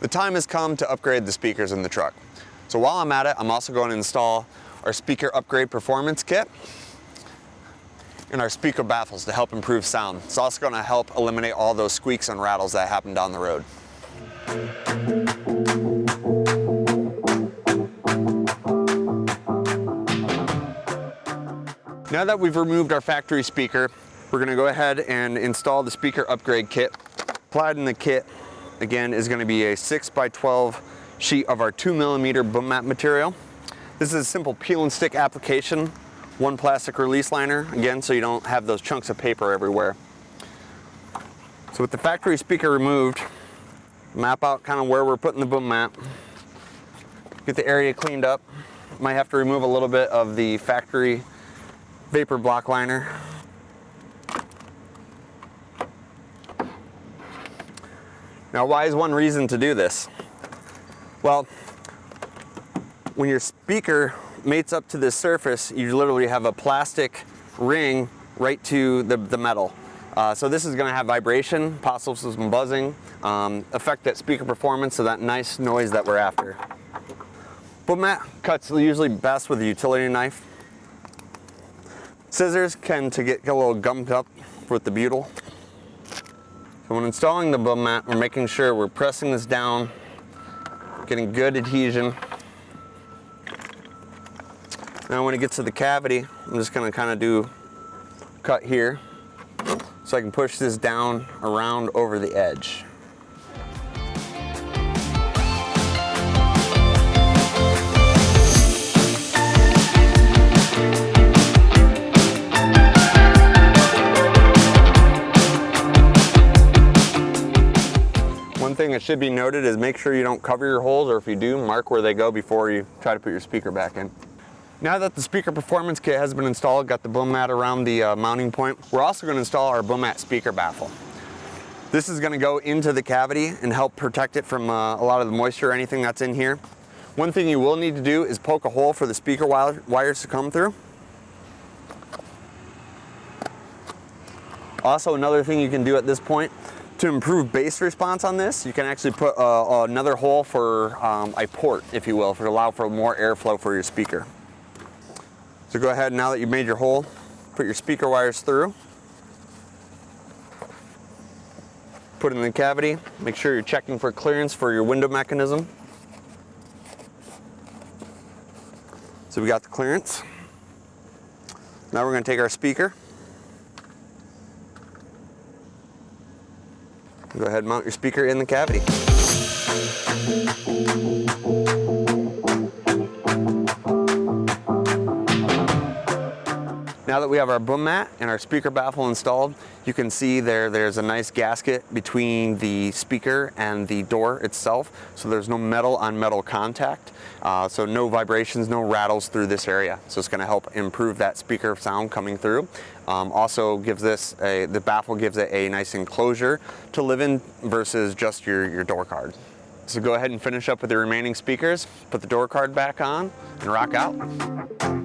The time has come to upgrade the speakers in the truck. So while I'm at it, I'm also going to install our speaker upgrade performance kit and our speaker baffles to help improve sound. It's also going to help eliminate all those squeaks and rattles that happen down the road. Now that we've removed our factory speaker, we're going to go ahead and install the speaker upgrade kit. Applied in the kit, again, is going to be a 6x12 sheet of our 2mm boom mat material. This is a simple peel and stick application, one plastic release liner, again, so you don't have those chunks of paper everywhere. So with the factory speaker removed, map out kind of where we're putting the boom mat, get the area cleaned up. Might have to remove a little bit of the factory vapor block liner. Now, why is one reason to do this? Well, when your speaker mates up to this surface, you literally have a plastic ring right to the metal. So this is going to have vibration, possibly some buzzing, affect that speaker performance, so that nice noise that we're after. Boom mat cuts usually best with a utility knife. Scissors can get a little gummed up with the butyl. So when installing the boom mat, we're making sure we're pressing this down, getting good adhesion. Now when it gets to the cavity, I'm just going to kind of do a cut here so I can push this down around over the edge. One thing that should be noted is make sure you don't cover your holes, or if you do, mark where they go before you try to put your speaker back in. Now that the speaker performance kit has been installed, got the boom mat around the mounting point, we're also going to install our Mat Speaker Baffle. This is going to go into the cavity and help protect it from a lot of the moisture or anything that's in here. One thing you will need to do is poke a hole for the speaker wires to come through. Also, another thing you can do at this point to improve bass response on this, you can actually put another hole for a port, if you will, to allow for more airflow for your speaker. So go ahead, now that you've made your hole, put your speaker wires through. Put it in the cavity. Make sure you're checking for clearance for your window mechanism. So we got the clearance. Now we're going to take our speaker. Go ahead and mount your speaker in the cavity. Now that we have our boom mat and our speaker baffle installed, you can see there's a nice gasket between the speaker and the door itself, so there's no metal on metal contact, so no vibrations, no rattles through this area. So it's going to help improve that speaker sound coming through. Also gives the baffle gives it a nice enclosure to live in versus just your door card. So go ahead and finish up with the remaining speakers, put the door card back on, and rock out.